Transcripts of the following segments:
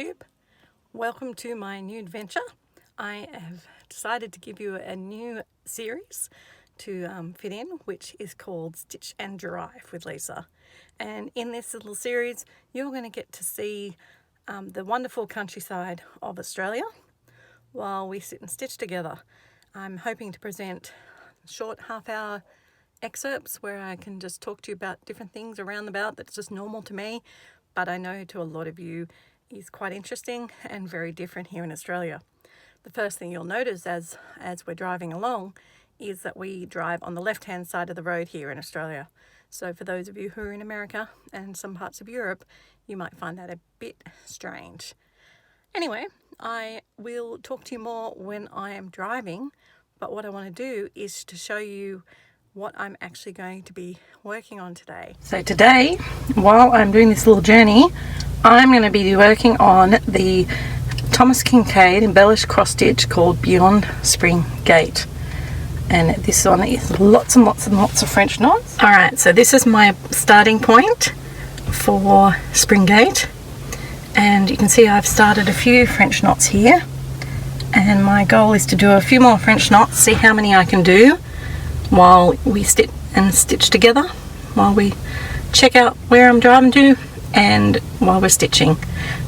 YouTube. Welcome to my new adventure. I have decided to give you a new series to fit in, which is called Stitch and Drive with Lisa. And in this little series, you're going to get to see the wonderful countryside of Australia while we sit and stitch together. I'm hoping to present short half-hour excerpts where I can just talk to you about different things around about that's just normal to me, but I know to a lot of you is quite interesting and very different here in Australia. The first thing you'll notice as we're driving along is that we drive on the left-hand side of the road here in Australia. So for those of you who are in America and some parts of Europe, you might find that a bit strange. Anyway, I will talk to you more when I am driving, but what I want to do is to show you what I'm actually going to be working on today. So today, while I'm doing this little journey, I'm going to be working on the Thomas Kincaid embellished cross stitch called Beyond Spring Gate. And this one is lots and lots and lots of French knots. Alright, so this is my starting point for Spring Gate. And you can see I've started a few French knots here. And my goal is to do a few more French knots, see how many I can do while we sit and stitch together, while we check out where I'm driving to and while we're stitching.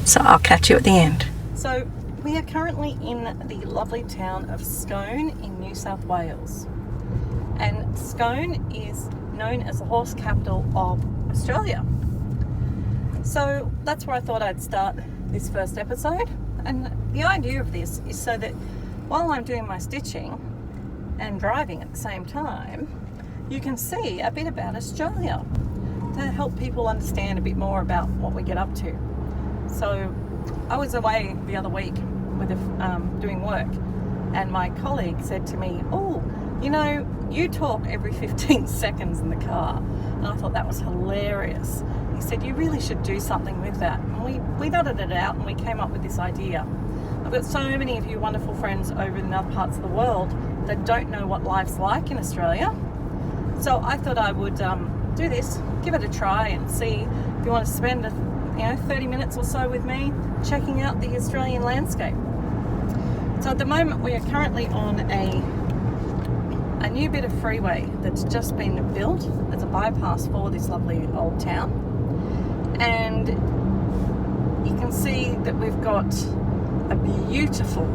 So I'll catch you at the end. So we are currently in the lovely town of Scone in New South Wales. And Scone is known as the horse capital of Australia. So that's where I thought I'd start this first episode. And the idea of this is so that while I'm doing my stitching and driving at the same time, you can see a bit about Australia to help people understand a bit more about what we get up to. So I was away the other week with doing work, and my colleague said to me, "Oh, you know, you talk every 15 seconds in the car." And I thought that was hilarious. He said, "You really should do something with that." And we nutted it out and we came up with this idea. I've got so many of you wonderful friends over in other parts of the world that don't know what life's like in Australia. So I thought I would do this, give it a try and see if you want to spend 30 minutes or so with me checking out the Australian landscape. So at the moment we are currently on a new bit of freeway that's just been built as a bypass for this lovely old town. And you can see that we've got a beautiful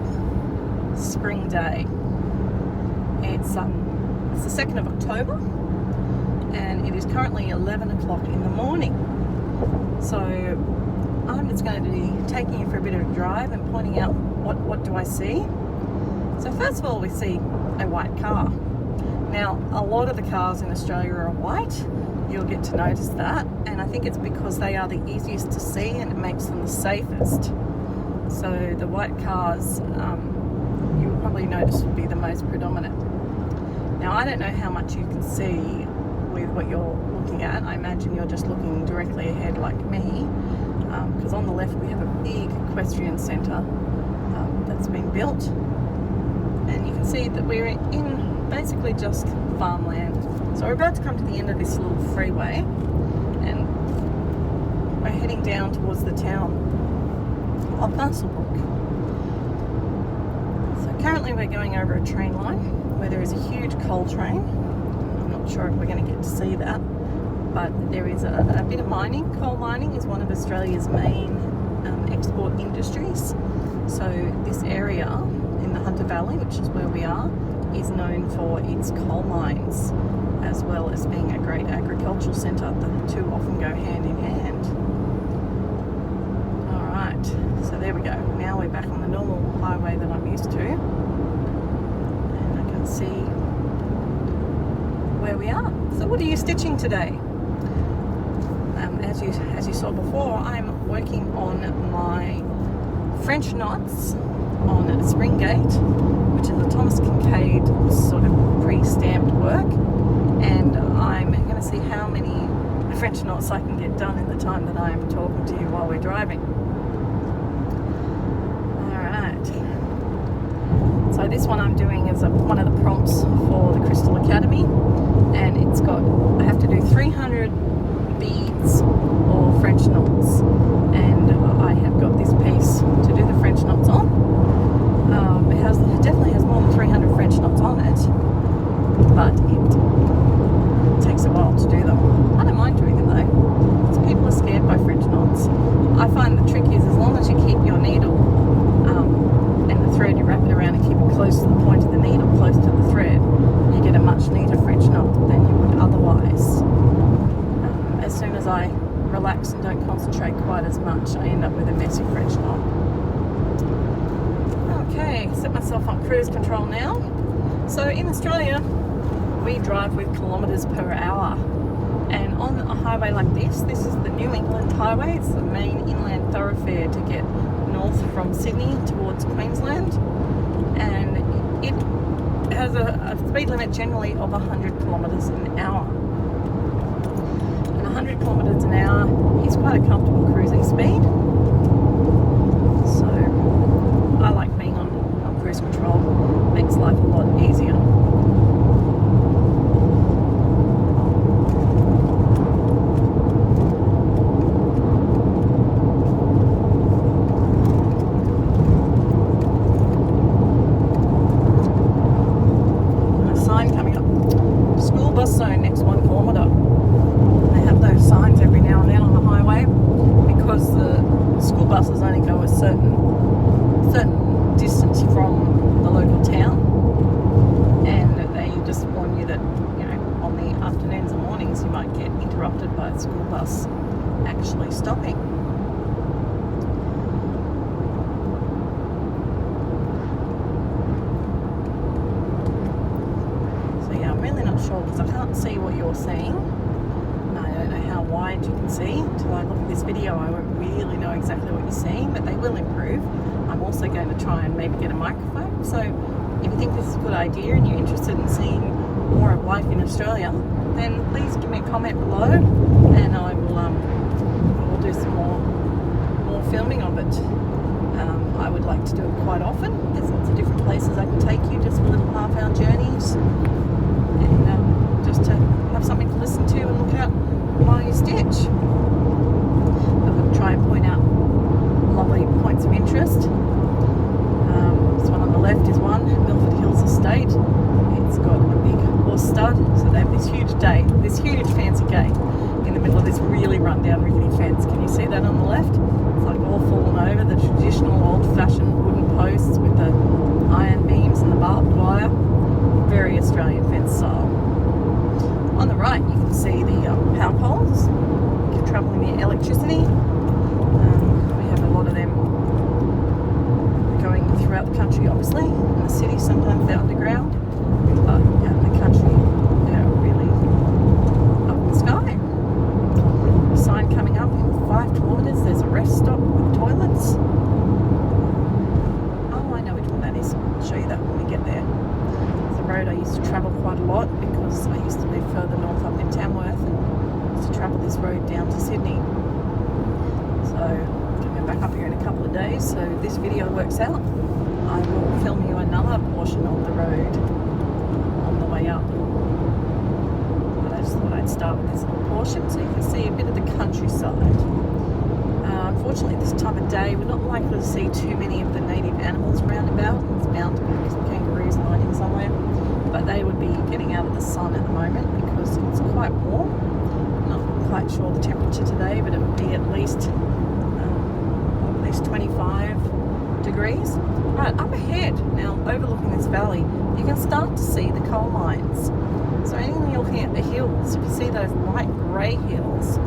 spring day. It's the 2nd of October and it is currently 11 o'clock in the morning. So I'm just going to be taking you for a bit of a drive and pointing out what do I see. So first of all, we see a white car. Now a lot of the cars in Australia are white. You'll get to notice that, and I think it's because they are the easiest to see and it makes them the safest. So the white cars you will probably notice would be the most predominant. Now I don't know how much you can see with what you're looking at. I imagine you're just looking directly ahead like me, because on the left we have a big equestrian centre that's been built, and you can see that we're in basically just farmland. So we're about to come to the end of this little freeway and we're heading down towards the town of Scone-Muswellbrook. So currently we're going over a train line where there is a huge coal train. I'm not sure if we're going to get to see that, but there is a bit of mining. Coal mining is one of Australia's main export industries. So this area in the Hunter Valley, which is where we are, is known for its coal mines, as well as being a great agricultural centre. The two often go hand in hand. Alright, so there we go. Now we're back on the normal highway that I'm used to. And I can see where we are. So what are you stitching today? As you saw before, I'm working on my French knots on Spring Gate, which is a Thomas Kincaid sort of pre-stamped work, and I'm going to see how many French knots I can get done in the time that I'm talking to you while we're driving. Alright, so this one I'm doing is one of the prompts for the Crystal Academy, and it's got, I have to do 300 beads or French knots, and I have got this piece to do the French knots on. It definitely has more than 300 French knots on it, but it takes a while to do them. I don't mind doing them though. So people are scared by French knots. I find the trick is as long as you keep your needle and the thread, you wrap it around and keep it close to the point of the needle, close to the thread, you get a much neater French knot than you would otherwise. As soon as I relax and don't concentrate quite as much, I end up with a messy French knot. Okay, set myself on cruise control now. So in Australia, we drive with kilometres per hour. And on a highway like this is the New England Highway. It's the main inland thoroughfare to get north from Sydney towards Queensland. And it has a speed limit generally of 100 kilometres an hour. And 100 kilometres an hour is quite a comfortable cruising speed. So I like being on cruise control. Makes life a lot easier. Zone next 1 kilometre. They have those signs every now and then on the highway because the school buses only go a certain distance from the local town, and they just warn you that, you know, on the afternoons and mornings you might get interrupted by a school bus actually stopping. Sure, because I can't see what you're seeing. I don't know how wide you can see. Until I look at this video, I won't really know exactly what you're seeing, but they will improve. I'm also going to try and maybe get a microphone. So if you think this is a good idea and you're interested in seeing more of life in Australia, then please give me a comment below, and I will we'll do some more filming of it. I would like to do it quite often. There's lots of different places I can take you, just for little half-hour journeys. And just to have something to listen to and look at while you stitch. I will try and point out lovely points of interest. This one on the left is one, Milford Hills Estate. It's got a big horse stud, so they have this huge fancy gate in the middle of this really run-down rickety fence. Can you see that on the left? It's like all fallen over, the traditional old-fashioned wooden posts with the iron beams and the barbed wire. Very Australian fence style. On the right you can see the power poles travelling the electricity. We have a lot of them going throughout the country, obviously. In the city sometimes they're underground, but out in the country they're really up in the sky. A sign coming up in 5 kilometres, there's a rest stop with toilets. Oh, I know which one that is. I'll show you that when we get there. Road I used to travel quite a lot because I used to live further north up in Tamworth and used to travel this road down to Sydney. So coming back up here in a couple of days, so if this video works out, I will film you another portion of the road on the way up. But I just thought I'd start with this little portion so you can see a bit of the countryside. Unfortunately this time of day we're not likely to see too many of the native animals around about. There's bound to be some kangaroos hiding somewhere, but they would be getting out of the sun at the moment because it's quite warm. Not quite sure the temperature today, but it would be at least 25 degrees. Right, up ahead, now overlooking this valley, you can start to see the coal mines. So when you're looking at the hills, if you see those light grey hills,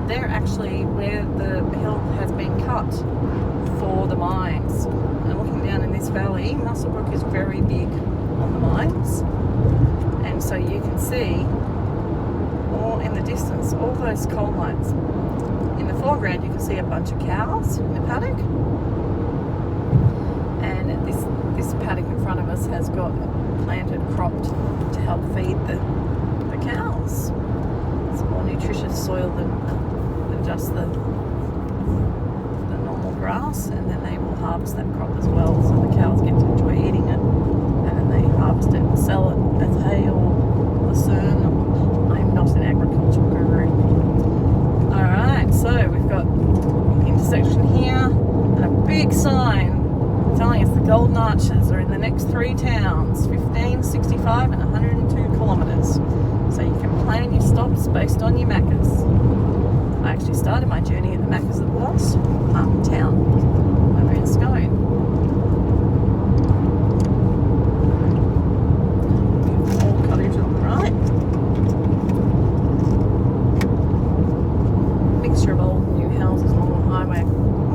they're actually where the hill has been cut for the mines. And looking down in this valley, Muswellbrook is very big on the mines, and so you can see all in the distance all those coal mines. In the foreground you can see a bunch of cows in the paddock, and this paddock in front of us has got planted, cropped to help feed the cows. It's more nutritious soil than just the normal grass, and then they will harvest that crop as well, so the cows get to enjoy eating it, and then they harvest it and sell it as hay or lucerne. I'm not an agricultural guru. Alright, so we've got the intersection Golden Arches are in the next 3 towns, 15, 65 and 102 kilometres. So you can plan your stops based on your Maccas. I actually started my journey at the Maccas that was town over in Scone. Old cottage on the right. Mixture of old and new houses along the highway.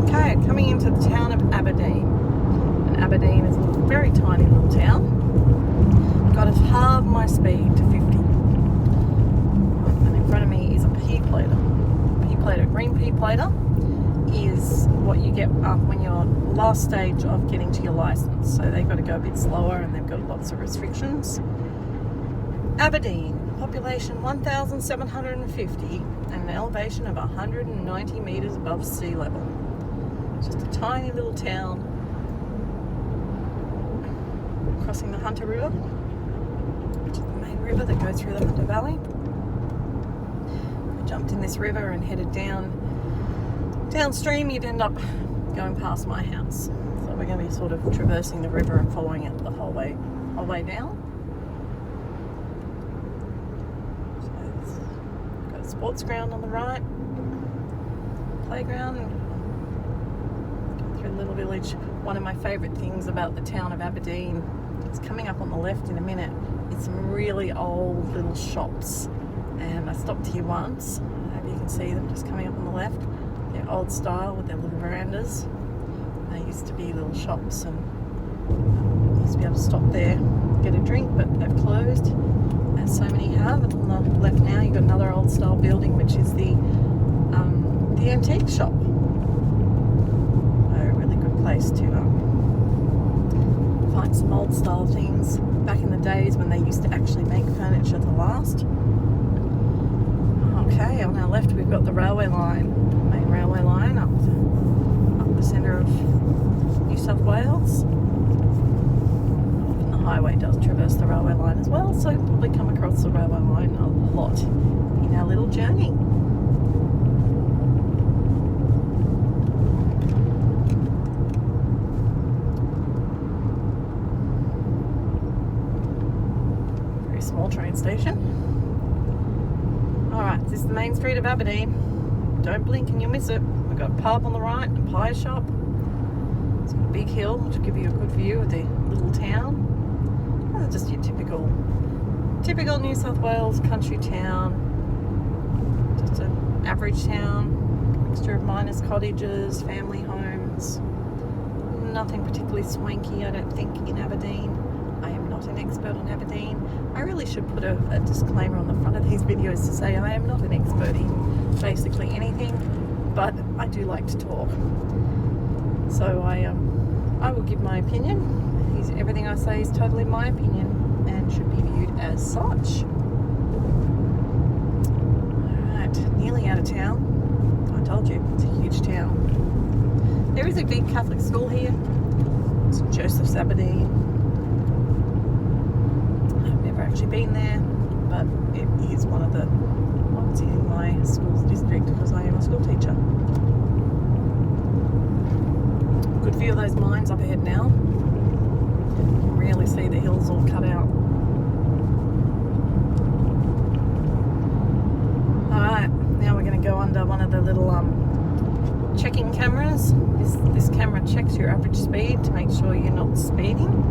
Okay, coming into the town of Aberdeen. And Aberdeen is a very tiny little town. Got to halve my speed to 50. And in front of me is a pea plater. Green pea plater is what you get when you're last stage of getting to your license. So they've got to go a bit slower and they've got lots of restrictions. Aberdeen, population 1,750 and an elevation of 190 metres above sea level. Just a tiny little town crossing the Hunter River, which is the main river that goes through the Hunter Valley. Jumped in this river and headed downstream, you'd end up going past my house. So we're going to be sort of traversing the river and following it the whole way down. So it's got a sports ground on the right, playground, go through the little village. One of my favourite things about the town of Aberdeen, it's coming up on the left in a minute, it's some really old little shops. And I stopped here once. I hope you can see them just coming up on the left. They're old style with their little verandas. They used to be little shops and you used to be able to stop there, get a drink, but they've closed, as so many have. And on the left now you've got another old style building, which is the antique shop. A really good place to find some old style things back in the days when they used to actually make furniture to last. Okay, on our left we've got the railway line, main railway line up the centre of New South Wales. And the highway does traverse the railway line as well, so we'll probably come across the railway line a lot in our little journey. Very small train station. Alright, this is the main street of Aberdeen. Don't blink and you'll miss it. We've got a pub on the right and a pie shop. It's got a big hill to give you a good view of the little town. Well, just your typical New South Wales country town. Just an average town. Mixture of miners' cottages, family homes. Nothing particularly swanky, I don't think, in Aberdeen. I am not an expert on Aberdeen. I really should put a disclaimer on the front of these videos to say I am not an expert in basically anything, but I do like to talk. So I will give my opinion. Everything I say is totally my opinion and should be viewed as such. Alright, nearly out of town. I told you, it's a huge town. There is a big Catholic school here. It's Joseph's Aberdeen. Actually been there, but it is one of the ones in my school's district because I am a school teacher. Good view of those mines up ahead now. You can really see the hills all cut out. Alright, now we're going to go under one of the little checking cameras. This camera checks your average speed to make sure you're not speeding.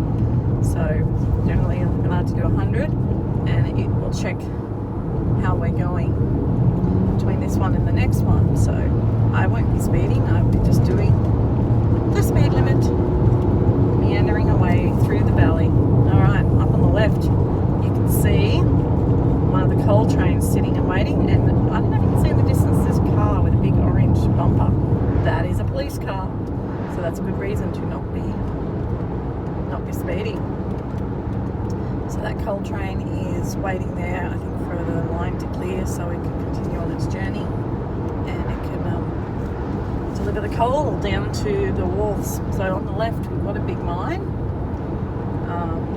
So generally you're allowed to do 100 and it will check how we're going between this one and the next one. So I won't be speeding, I'll be just doing the speed limit, meandering away through the valley. Alright, up on the left you can see one of the coal trains sitting and waiting, and I don't know if you can see in the distance this car with a big orange bumper. That is a police car, so that's a good reason to not be speeding. So that coal train is waiting there, I think, for the line to clear so it can continue on its journey and it can deliver the coal down to the wharves. So on the left we've got a big mine,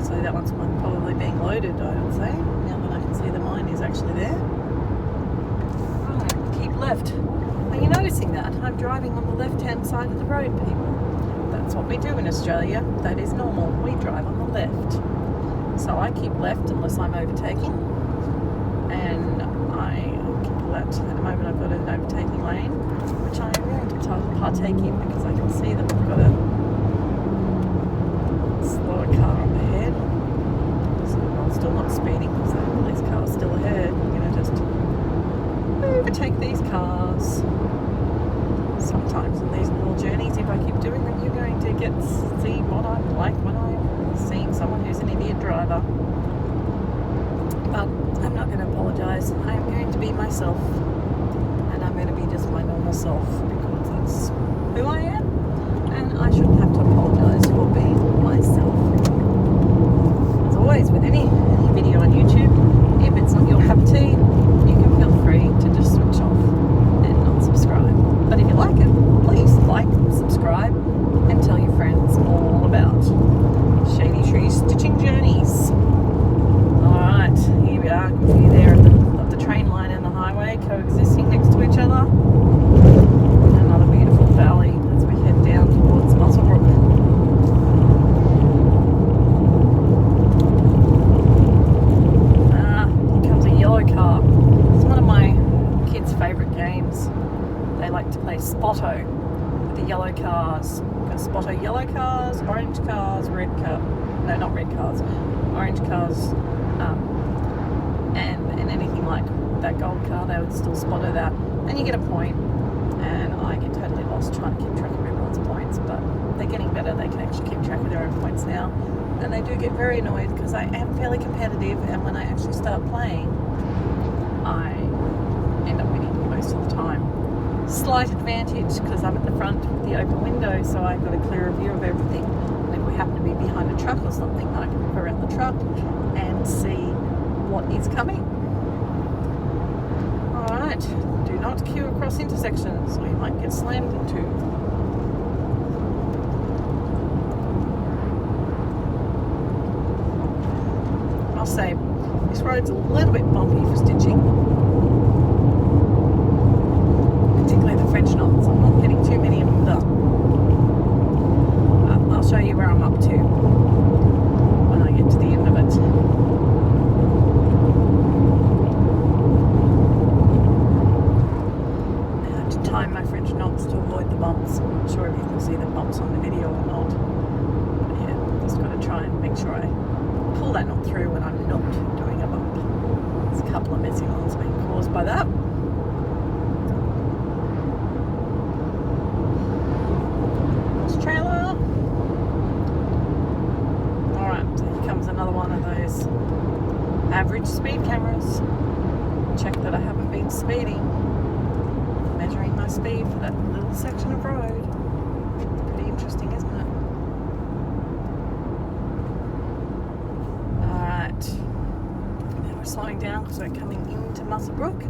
so that one's probably being loaded, I would say, now that I can see the mine is actually there. Right, keep left. Are you noticing that? I'm driving on the left hand side of the road, people. That That's what we do in Australia. That is normal. We drive on the left. So I keep left unless I'm overtaking. And I keep left. At the moment I've got an overtaking lane, which I am going to partake in because I can see that we've got a slower car up ahead. So I'm still not speeding, so this car's still ahead. I'm going to just overtake these cars. Sometimes in these little journeys, if I keep doing them, you're going to see what I'm like when I'm seeing someone who's an idiot driver. But I'm not going to apologise. I'm going to be myself, and I'm going to be just my normal self because that's who I am, and I shouldn't have to apologise for being myself. As always, with any video on YouTube, if it's not your cup of tea, you can feel free to just switch off and not subscribe. But if you like it, please like, subscribe, and tell your friends all about Shady Tree Stitching Journeys. Alright, here we are. You can see there of the train line and the highway coexisting next to each other. Another beautiful valley as we head down towards Muswellbrook. Here comes a yellow car. It's one of my kids' favourite games. They like to play Spotto with the yellow cars. We've got Spotto yellow cars, orange cars, red cars. No, not red cars. Orange cars. And anything like that gold car, they would still Spotto that. And you get a point. And I get totally lost trying to keep track of everyone's points. But they're getting better. They can actually keep track of their own points now. And they do get very annoyed because I am fairly competitive. And when I actually start playing, I end up winning most of the time. Slight advantage because I'm at the front with the open window, so I've got a clearer view of everything. And if we happen to be behind a truck or something, I can look around the truck and see what is coming. Alright, do not queue across intersections or you might get slammed into. I'll say this road's a little bit bumpy for stitching. Particularly the French knots. I'm not getting too many of them done. I'll show you where I'm up to when I get to the end of it. I have to time my French knots to avoid the bumps. I'm not sure if you can see the bumps on the video or not. But yeah, just got to try and make sure I pull that knot through when I'm not doing a bump. There's a couple of messy ones being caused by that. Trailer. Alright, so here comes another one of those average speed cameras. Check that I haven't been speeding. Measuring my speed for that little section of road. Pretty interesting, isn't it? Alright. Now we're slowing down because we're coming into Muswellbrook.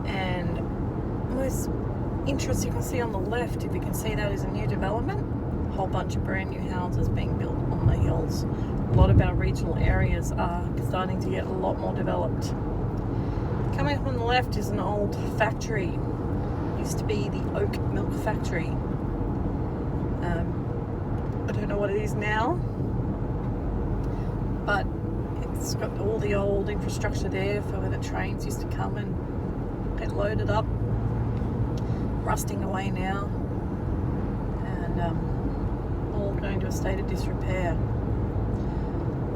And most interest you can see on the left, if you can see that, is a new development. A whole bunch of brand new houses being built on the hills. A lot of our regional areas are starting to get a lot more developed. Coming up on the left is an old factory. Used to be the oat milk factory. I don't know what it is now, but it's got all the old infrastructure there for where the trains used to come and get loaded up. Rusting away now, and all going to a state of disrepair.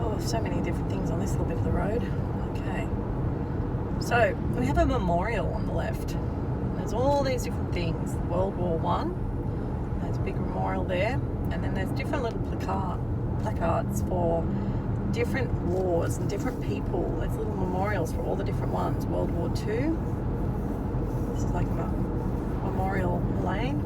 Oh, so many different things on this little bit of the road. Okay, so we have a memorial on the left. There's all these different things. World War I, there's a big memorial there, and then there's different little placards for different wars and different people. There's little memorials for all the different ones. World War II. This is like a memorial lane,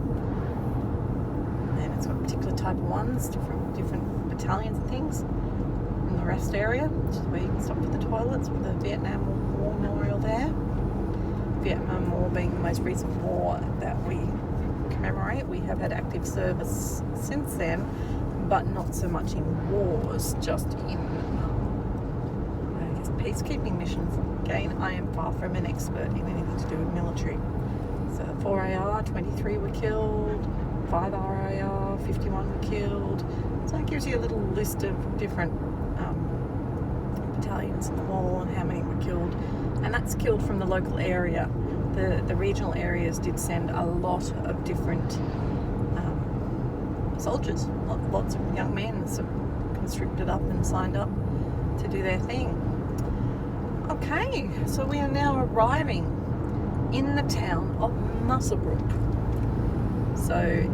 and it's got a particular type of ones, different battalions and things. In the rest area, which is where you can stop for the toilets, with the Vietnam War memorial there. Vietnam War being the most recent war that we commemorate. We have had active service since then, but not so much in wars, just in peacekeeping missions. Again, I am far from an expert in anything to do with military. So 4AR, 23 were killed, 5 RAR, 51 were killed. So it gives you a little list of different battalions in the war and how many were killed. And that's killed from the local area. The regional areas did send a lot of different soldiers, lots of young men conscripted up and signed up to do their thing. Okay, so we are now arriving in the town of Muswellbrook. So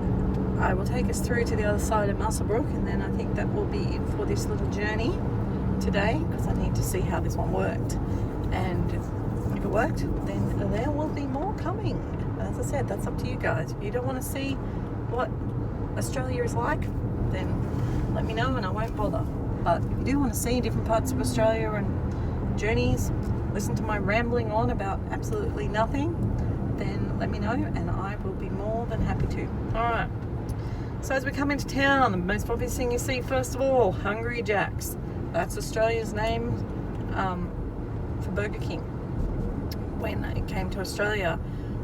I will take us through to the other side of Muswellbrook, and then I think that will be it for this little journey today, because I need to see how this one worked. And if it worked, then there will be more coming. As I said, that's up to you guys. If you don't want to see what Australia is like, then let me know and I won't bother. But if you do want to see different parts of Australia and journeys, listen to my rambling on about absolutely nothing, then let me know and I will be more than happy to. Alright, so as we come into town, the most obvious thing you see first of all, Hungry Jack's. That's Australia's name for Burger King. When it came to Australia,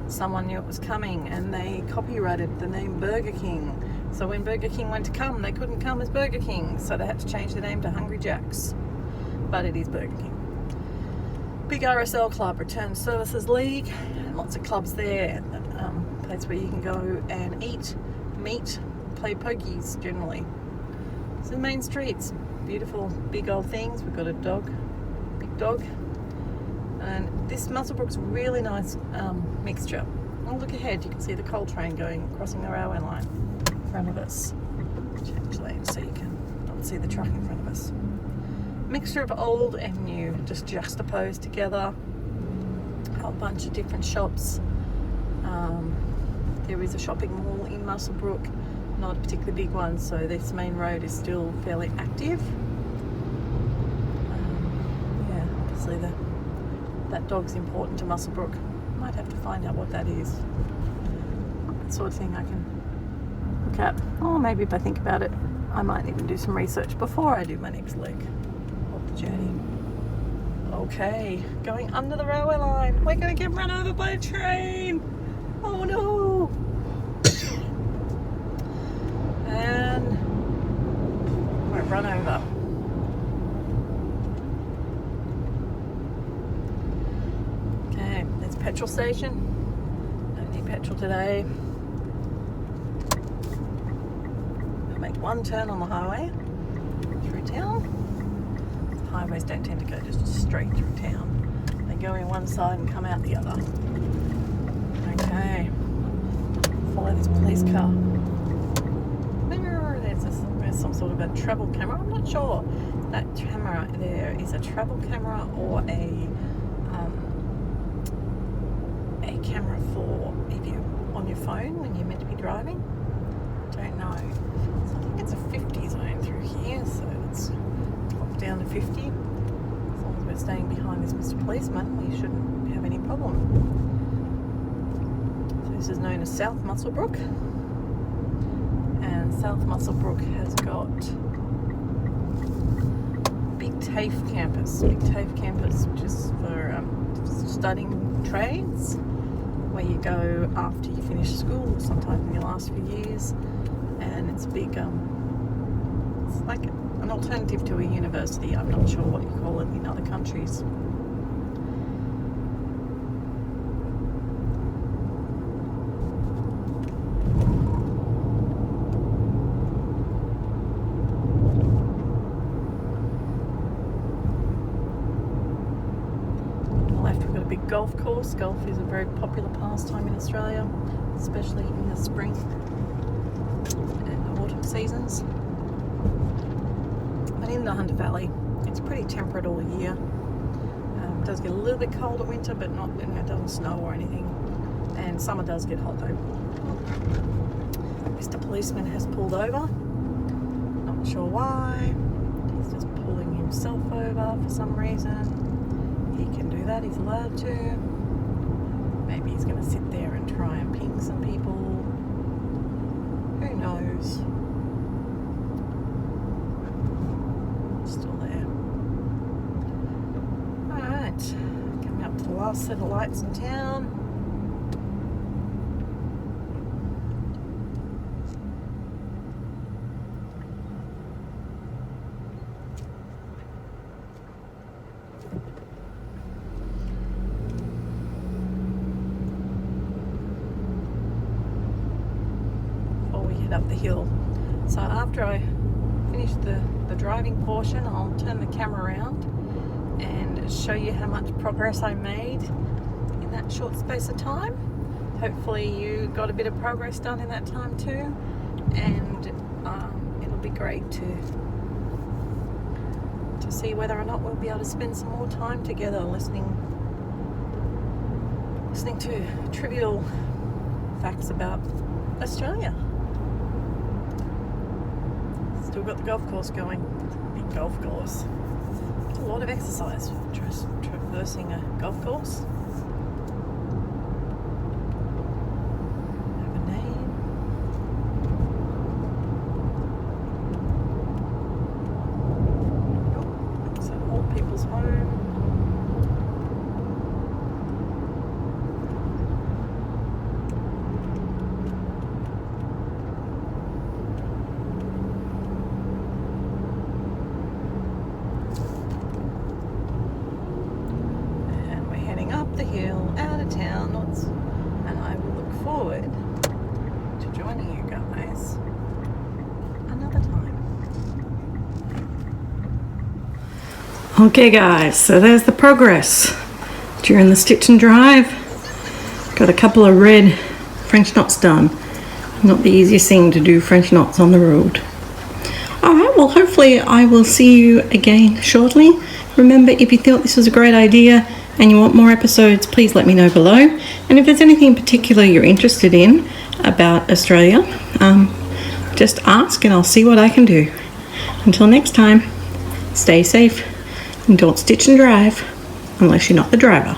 someone knew it was coming and they copyrighted the name Burger King. So when Burger King went to come, they couldn't come as Burger King, so they had to change the name to Hungry Jack's. But it is Burger King. Big RSL club, Return Services League, and lots of clubs there. Place where you can go and eat, meet, play pokies generally. It's the main streets, beautiful big old things. We've got a dog, big dog. And this Muswellbrook's really nice mixture. Oh, look ahead, you can see the coal train crossing the railway line in front of us. Change lanes so you can not see the truck in front of us. Mixture of old and new, just juxtaposed together. A whole bunch of different shops. There is a shopping mall in Muswellbrook, not a particularly big one, so this main road is still fairly active. Yeah, obviously that dog's important to Muswellbrook. Might have to find out what that is. That sort of thing I can look at. Or maybe if I think about it, I might even do some research before I do my next leg of the journey. Okay, going under the railway line. We're going to get run over by a train. Oh no! And we're run over. Okay, there's a petrol station. Don't need petrol today. We'll make one turn on the highway through town. Highways don't tend to go just straight through town. They go in one side and come out the other. Okay, follow this police car. There's some sort of a travel camera. I'm not sure that camera there is a travel camera or a camera for if you're on your phone when you're meant to be driving. Don't know. So I think it's a 50 zone through here, so let's drop down to 50. As long as we're staying behind this Mr. Policeman, we shouldn't have any problem. This is known as South Muswellbrook, and South Muswellbrook has got Big TAFE campus, which is for studying trades, where you go after you finish school, sometimes in your last few years, and it's big. It's like an alternative to a university. I'm not sure what you call it in other countries. Golf course. Golf is a very popular pastime in Australia, especially in the spring and autumn seasons. But in the Hunter Valley, it's pretty temperate all year. It does get a little bit cold at winter, but not, it doesn't snow or anything. And summer does get hot though. Mr. Policeman has pulled over. Not sure why. He's just pulling himself over for some reason. He can do that, he's allowed to. Maybe he's going to sit there and try and ping some people. Who knows? Still there. Alright, coming up to the last set of lights in town. head up the hill. So after I finish the driving portion, I'll turn the camera around and show you how much progress I made in that short space of time. Hopefully you got a bit of progress done in that time too, and it'll be great to see whether or not we'll be able to spend some more time together listening to trivial facts about Australia. Still got the golf course going. Big golf course. A lot of exercise traversing a golf course. People's home. And we're heading up the hill out of town, and I will look forward to joining you guys another time. Okay guys, so there's the progress during the stitch and drive. Got a couple of red French knots done. Not the easiest thing to do French knots on the road. Alright, well hopefully I will see you again shortly. Remember, if you thought this was a great idea and you want more episodes, please let me know below. And if there's anything in particular you're interested in about Australia, just ask and I'll see what I can do. Until next time, stay safe. And don't stitch and drive unless you're not the driver.